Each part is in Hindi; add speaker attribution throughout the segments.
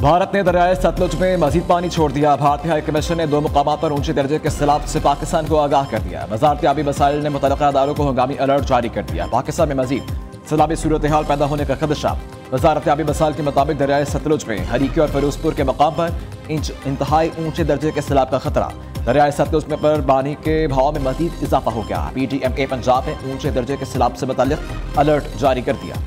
Speaker 1: भारत ने दरियाए सतलुज में मजीद पानी छोड़ दिया। भारतीय हाई कमीशन ने 2 मुकामात पर ऊंचे दर्जे के सैलाब से पाकिस्तान को आगाह कर दिया। वजारत आबी वसाइल ने मुतल्लिका इदारों को हंगामी अलर्ट जारी कर दिया। पाकिस्तान में मजीद सैलाबी सूरत हाल पैदा होने का खदशा। वजारत आबी वसाइल के मुताबिक दरियाए सतलुज में हरीके और फिरोजपुर के मकाम पर इंतहाई ऊंचे दर्जे के सैलाब का खतरा। दरियाए सतलुज में पर पानी के भाव में मजीद इजाफा हो गया। PTMA पंजाब ने ऊंचे दर्जे के सैलाब से मुतल्लिक अलर्ट जारी कर दिया।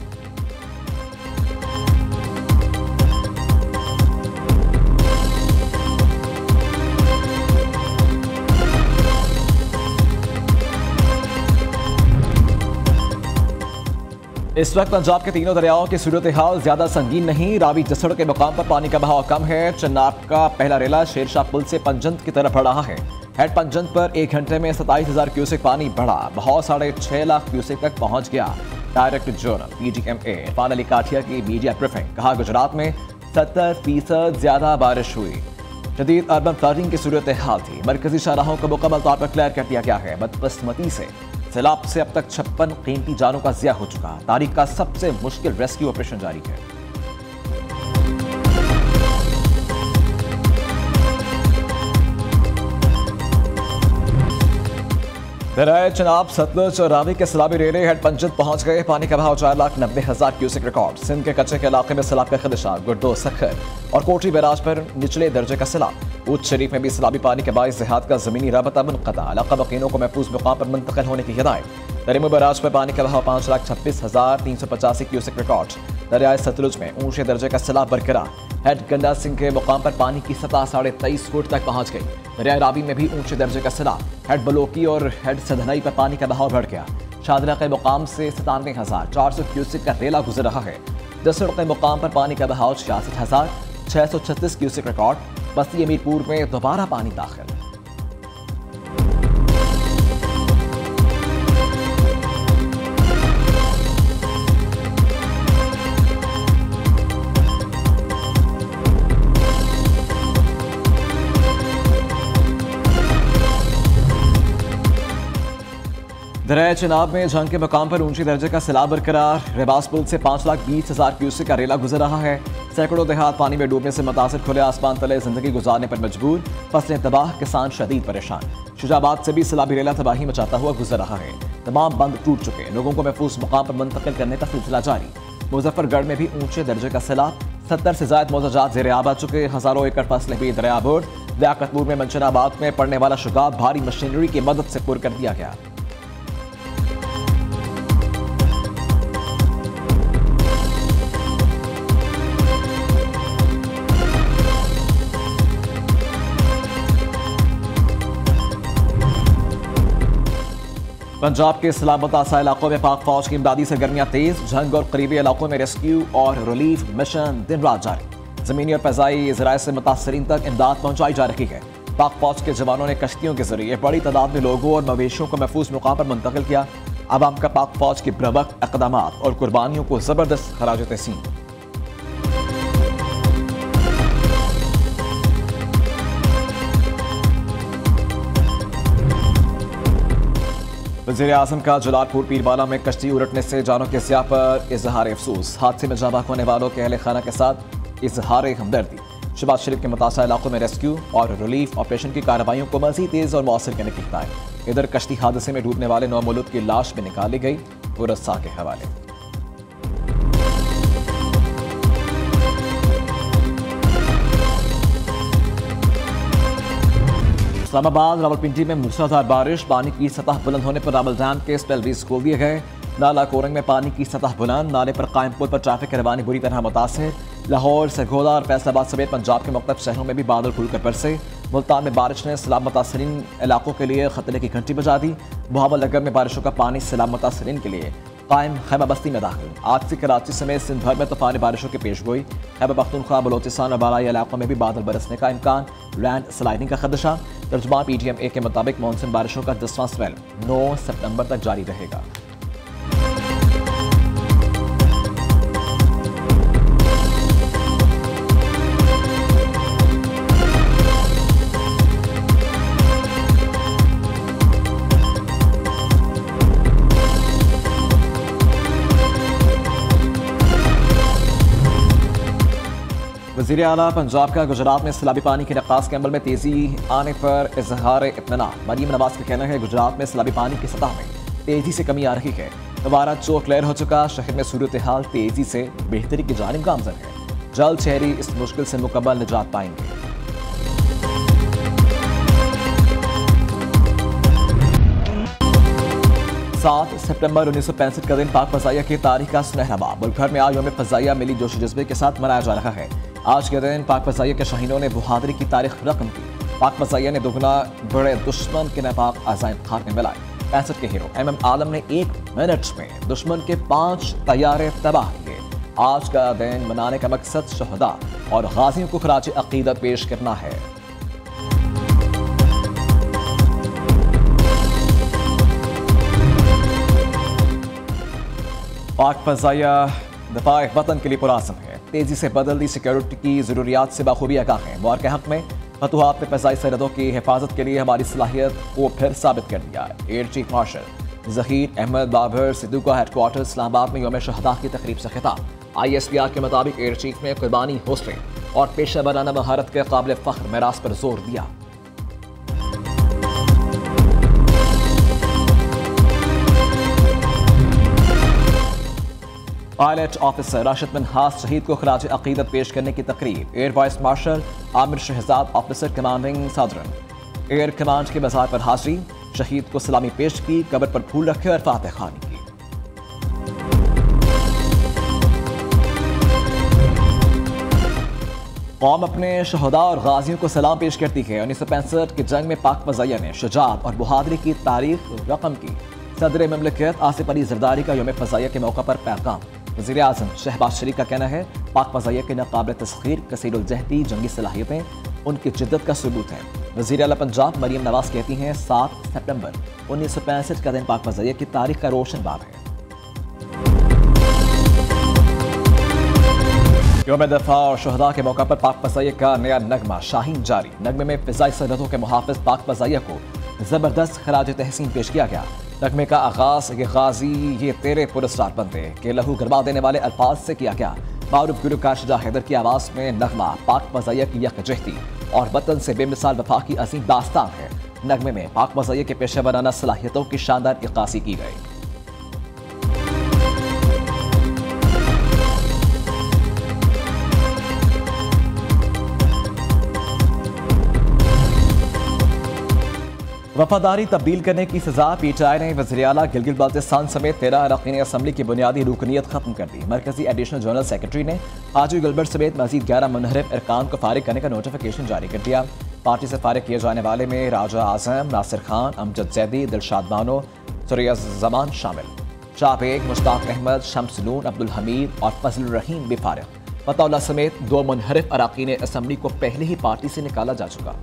Speaker 1: इस वक्त पंजाब के तीनों दरियाओं की सूरत हाल ज्यादा संगीन नहीं। रावी जसड़ के मुकाम पर पानी का बहाव कम है। चन्नाब का पहला रेला शेरशाह पुल से पंजंत की तरफ बढ़ रहा है। हेड पंजंत पर 1 घंटे में 27,000 क्यूसेक पानी बढ़ा। बहाव 6.5 लाख क्यूसेक तक पहुंच गया। Director general PTMA Irfan Ali Kathia की मीडिया ब्रीफिंग। कहा, गुजरात में 70% ज्यादा बारिश हुई। शदीद अर्बन फ्लडिंग की सूरत हाल थी। मरकजी शाहराहों को मुकम्मल तौर पर क्लियर कर दिया गया है। बदकिस्मती से सैलाब से अब तक 56 कीमती जानों का ज़िया हो चुका। तारीख का सबसे मुश्किल रेस्क्यू ऑपरेशन जारी है। दरियाए चनाब सतलुज और रावी के सैलाबी रेले हेड पंजत पहुंच गए। पानी का बहाव 4,90,000 क्यूसेक रिकॉर्ड। सिंध के कच्चे के इलाके में सैलाब का खदशा। गुड्डो, सखर और कोटरी बैराज पर निचले दर्जे का सैलाब। ऊंच शरीफ में भी सैलाबी पानी के बाइस देहात का जमीनी राबता मुनक़ता। इलाका मकीनों को महफूज मुकाम पर मुंतकिल होने की हिदायत। दरिमो बैराज पर पानी का बहाव 5,26,385 क्यूसेक रिकॉर्ड। दरियाए सतलुज में ऊंचे दर्जे का सैलाब बरकरार। हेड गंडा सिंह के मुकाम पर पानी की सतह 23.5 फुट तक पहुंच गई। दरियाए रावी में भी ऊंचे दर्जे का सैलाब। हेड बलोकी और हेड सधनई पर पानी का बहाव बढ़ गया। शादरा के मुकाम से 97,400 क्यूसेक का रेला गुजर रहा है। जसड़ के मुकाम पर पानी का बहाव 66,636 क्यूसेक रिकॉर्ड। बस्ती अमीरपुर में दोबारा पानी दाखिल। दरियाए चनाब में जंग के मकाम पर ऊंचे दर्जे का सैलाब बरकरार। रेबास पुल से 5,20,000 क्यूसेक का रेला गुजर रहा है। सैकड़ों देहात पानी में डूबने से मुतासिर खुले आसमान तले जिंदगी गुजारने पर मजबूर। फसलें तबाह, किसान शदीद परेशान। शुजाबाद से भी सैलाबी रेला तबाही मचाता हुआ गुजर रहा है। तमाम बंद टूट चुके। लोगों को महफूज मुकाम पर मुंतकिल करने का सिलसिला जारी। मुजफ्फरगढ़ में भी ऊंचे दर्जे का सैलाब। 70 से ज्यादा मौजाजात ज़ेर आब आ चुके। हजारों एकड़ फसलें भी दरिया बोर्ड। लियाकतपुर में मंचनाबाद में पड़ने वाला शुगाब भारी मशीनरी की मदद से पुर कर दिया गया। पंजाब के सलामत आसा इलाकों में पाक फौज की इमदादी सरगर्मियां तेज। जंग और करीबी इलाकों में रेस्क्यू और रिलीफ मिशन दिन रात जारी। जमीनी और फजाई ज़राए से मुतासरीन तक इमदाद पहुंचाई जा रही है। पाक फौज के जवानों ने कश्तियों के जरिए बड़ी तादाद में लोगों और मवेशियों को महफूज मुकाम पर मुंतकिल किया। आवाम का पाक फौज के बरवक्त इक़दामात और कुर्बानियों को जबरदस्त खराज तहसीन। वज़ीर आज़म का जलालपुर पीरबाला में कश्ती उलटने से जानों के ज़िया पर इजहार अफसोस। हादसे में जाबाक होने वालों के अहले खाना के साथ इजहार हमदर्दी। शहबाज शरीफ के मुतासरा इलाकों में रेस्क्यू और रिलीफ ऑपरेशन की कार्रवाइयों को मज़ीद तेज़ और मौसर करने की हिदायत। इधर कश्ती हादसे में डूबने वाले 9 मौलूद की लाश भी निकाली गई। पुरस्सा के हवाले। इस्लामाबाद रावलपिंडी में मूसलाधार बारिश। पानी की सतह बुलंद होने पर रावल डैम के स्पेलवेज खोल दिए गए। नाला कोरंग में पानी की सतह बुलंद। नाले पर कायम पुल पर ट्रैफिक की रवानी बुरी तरह मुतासिर। लाहौर, सरगोदा और फैसलाबाद समेत पंजाब के मुख्तलिफ शहरों में भी बादल खुलकर बरसे। मुल्तान में बारिश ने सैलाब मुतासरीन इलाकों के लिए खतरे की घंटी बजा दी। मुहावलनगर में बारिशों का पानी सैलाब मुतासरीन के लिए कायम खैबर बस्ती में दाखिल। आज से कराची समेत सिंध भर में तूफानी बारिशों की पेशगोई। खैबर पख्तूनख्वा, बलोचिस्तान और बालाई इलाकों में भी बादल बरसने का इम्कान। लैंड स्लाइडिंग का खदशा। तर्जुमान PTMA के मुताबिक मानसून बारिशों का 10वां स्पेल 9 सितंबर तक जारी रहेगा। वज़ीर आला पंजाब का गुजरात में सैलाबी पानी के निकास के अमल में तेजी आने पर इजहार इत्मीनान। मरीम नवाज का कहना है गुजरात में सैलाबी पानी की सतह में तेजी से कमी आ रही है। दोबारा चोट क्लियर हो चुका, शहर में सूरत हाल तेजी से बेहतरी की जानिब गामजन है। जल्द शहरी इस मुश्किल से मुकम्मल निजात पाएंगे। 7 सितंबर 1965 का दिन पाक फ़ज़ाइया की तारीख का सुनहरा बाब। मुल्क भर में आज यौम फ़ज़ाइया मिली जोश जज्बे के साथ मनाया जा रहा है। आज के दिन पाक फ़ज़ाइया के शाहीनों ने बहादुरी की तारीख रकम की। पाक फ़ज़ाइया ने दुगना बड़े दुश्मन के नापाक अज़ाइम खाक में मिलाए। 65 के हीरो MM आलम ने 1 मिनट में दुश्मन के 5 तैयारे तबाह किए। आज का दिन मनाने का मकसद शहदा और गाजियों को खराज अकीदत पेश करना है। पाक फ़ज़ाइया दफ़ाए वतन के लिए पुराज़म है। तेज़ी से बदलती सिक्योरिटी की ज़रूरियात से बाखूबी आगाह है। मुआर के हक़ में फतूहात में फ़ज़ाई सरहदों की हिफाजत के लिए हमारी सलाहियत को फिर साबित कर दिया। Air chief marshal Zaheer Ahmed Babar Sidhu का हेडक्वार्टर इस्लामाबाद में यौम शहदा की तकरीब से खिताब। ISPR के मुताबिक एयर चीफ ने कुर्बानी, हौसले और पेशा वराना महारत के काबिल फ़ख्र मेरास पर जोर दिया। पायलट ऑफिसर राशिद मिन्हास शहीद को खराज अकीदत पेश करने की तकरीब। Air vice marshal Aamir Shahzad officer commanding southern air command के मज़ार पर हाजिरी। शहीद को सलामी पेश की, कब्र पर फूल रखे और फातह खानी की। कौम अपने शहदा और गाजियों को सलाम पेश करती है। 1965 की जंग में पाक फ़ज़ाइया ने शुजाअत और बहादुरी की तारीख रकम की। सदर ममलिकत आसिफ अली ज़रदारी का यौम फ़ज़ाइया के मौका पर पैगाम। वज़ीर आज़म शहबाज शरीफ का कहना है पाक फ़ज़ाइया के नाक़ाबिल तस्ख़ीर कसीरुल जहदी जंगी सलाहियतें उनकी जिद्दत का सबूत है। वज़ीर आला पंजाब मरीम नवाज कहती हैं 7 सितंबर 1965 का दिन पाक फ़ज़ाइया की तारीख का रोशन बाब है। यौम दफ़ा और शहदा के मौका पर पाक फ़ज़ाइया का नया नगमा शाहीन जारी। नगमे में फ़िज़ाई सरहदों के मुहाफ़िज़ पाक फ़ज़ाइया को ज़बरदस्त खराज तहसीन पेश किया गया। नगमे का आगाज़ ये गाजी ये तेरे पुरस्कार बनते के लहू गरमा देने वाले अल्फाज से किया गया। मारूफ गुलकार शाह हैदर की आवाज़ में नगमा पाक फ़ज़ाइया की यकजहती और वतन से बेमिसाल वफा की अजीम दास्तान है। नगमे में पाक फ़ज़ाइया के पेशा वराना सलाहियतों की शानदार इक्कासी की गई। वफादारी तब्दील करने की सजा। PTI ने वज़ीर आला गिलगित बाल्तिस्तान समेत 13 अरकान असम्बली की बुनियादी रुकनीत खत्म कर दी। मरकजी एडिशनल जनरल सेक्रेटरी ने हाजी गलबर्ट समेत मजीद 11 मुनहरिफ अरकान को फारिग करने का नोटिफिकेशन जारी कर दिया। पार्टी से फारिग किए जाने वाले में राजा आज़म, नासिर खान, अमजद जैदी, दिलशाद बानो, सुरैया जमान शामिल। शाह बेग, मुश्ताक अहमद, शम्सलून, अब्दुल हमीद और फजल रहीम भी फारिग। फतौला समेत 2 मुनहरिफ अरकान असम्बली को पहले ही पार्टी से निकाला जा चुका।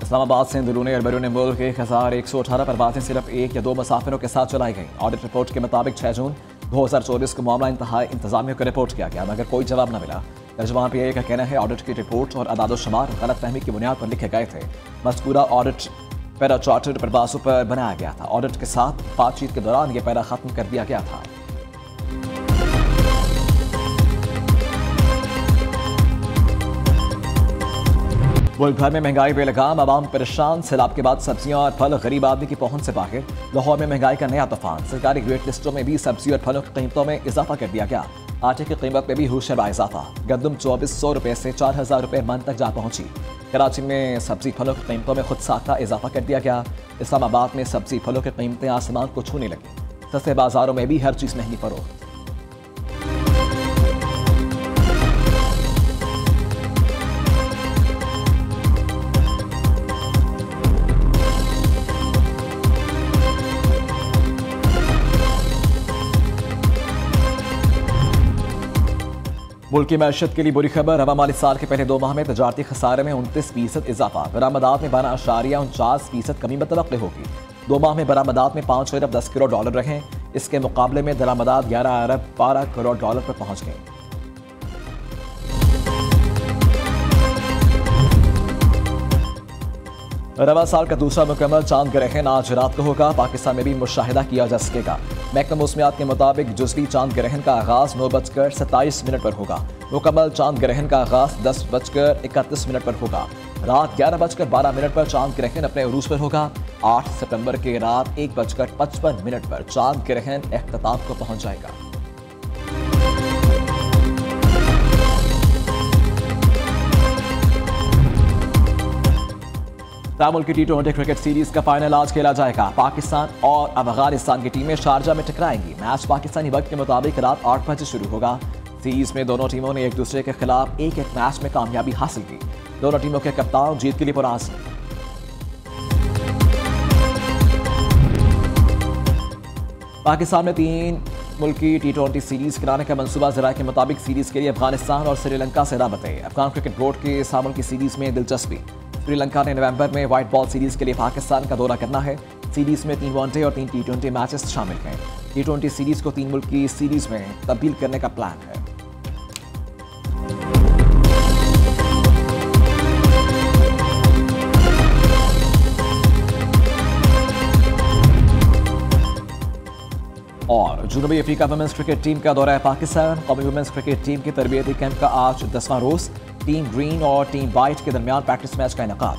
Speaker 1: इस्लामाबाद से अंदरून और बैरून मुल्क 1118 परवाज़ें सिर्फ 1 या 2 मुसाफिरों के साथ चलाई गई। ऑडिट रिपोर्ट के मुताबिक 6 जून 2024 को मामला इंतहाई इंतजामिया को रिपोर्ट किया गया मगर कोई जवाब न मिला। तर्जुमान PIA का कहना है ऑडिट की रिपोर्ट और अदाद-ओ-शुमार गलतफहमी की बुनियाद पर लिखे गए थे। मज़कूरा ऑडिट पैरा चार्टर्ड परवाज़ों पर बनाया गया था। ऑडिट के साथ बातचीत के दौरान यह पैरा खत्म कर दिया गया था। मुल्क भर में महंगाई बेलगाम, आवाम परेशान। सैलाब के बाद सब्जियां और फल गरीब आदमी की पहुंच से बाहर। लाहौर में महंगाई का नया तूफान। सरकारी वेट लिस्टों में भी सब्जी और फलों की कीमतों में इजाफा कर दिया गया। आटे की कीमत में भी होशरबा इजाफा। गंदम 2400 रुपये से 4000 रुपये मन तक जा पहुंची। कराची में सब्जी फलों की कीमतों में खुद साख्ता इजाफा कर दिया गया। इस्लामाबाद में सब्जी फलों की कीमतें आसमान को छूने लगी। सस्ते बाजारों में भी हर चीज़ महंगी फरोख्त। मुल्क की मैशत के लिए बुरी खबर। रवा माली साल के पहले 2 माह में तजारती खसारे में 29% इजाफा। बरामदात में 12.49% कमी मुतवक्किल होगी। 2 माह में बरामदात में 5 अरब 10 करोड़ डॉलर रहे। इसके मुकाबले में दरामदात 11 अरब 12 करोड़ डॉलर पर पहुंच गई। रवा साल का दूसरा मुकम्मल चांद ग्रहण आज रात को होगा। पाकिस्तान में भी मुशाहिदा किया जा सकेगा। महकमा मौसमियात के मुताबिक जुज़वी चांद ग्रहण का आगाज़ 9:27 पर होगा। मुकम्मल चांद ग्रहण का आगाज़ 10:31 पर होगा। रात 11:12 पर चांद ग्रहण अपने उरूज पर होगा। 8 सितंबर के रात 1:55 पर चांद ग्रहण इख्तिताम को पहुंच जाएगा। तामुल की T20 क्रिकेट सीरीज का फाइनल आज खेला जाएगा। पाकिस्तान और अफगानिस्तान की टीमें शारजा में टकराएंगी। मैच पाकिस्तानी वक्त के मुताबिक रात 8 बजे शुरू होगा। सीरीज में दोनों टीमों ने एक दूसरे के खिलाफ एक मैच में कामयाबी हासिल की। दोनों टीमों के कप्तान जीत के लिए पुरआज़म। पाकिस्तान में 3 मुल्की T20 सीरीज कराने का मंसूबा ज़राए के मुताबिक सीरीज के लिए अफगानिस्तान और श्रीलंका से राबते। अफगान क्रिकेट बोर्ड के सामुल की सीरीज में दिलचस्पी। श्रीलंका ने नवंबर में व्हाइट बॉल सीरीज के लिए पाकिस्तान का दौरा करना है। सीरीज में 3 वनडे और 3 T20 मैचेस शामिल हैं। T20 सीरीज को 3 मुल्क की सीरीज में तब्दील करने का प्लान है। और जनूबी अफ्रीका वुमेन्स क्रिकेट टीम का दौरा है पाकिस्तान। कौमी वुमेन्स क्रिकेट टीम के तरबियती कैंप का आज 10वां रोज। टीम ग्रीन और टीम वाइट के दरमियान प्रैक्टिस मैच का इनेकाद।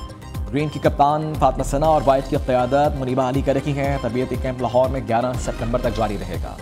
Speaker 1: ग्रीन की कप्तान फातिमा सना और वाइट की क़यादत मुनीबा अली कर रही हैं। तरबियती कैंप लाहौर में 11 सितंबर तक जारी रहेगा।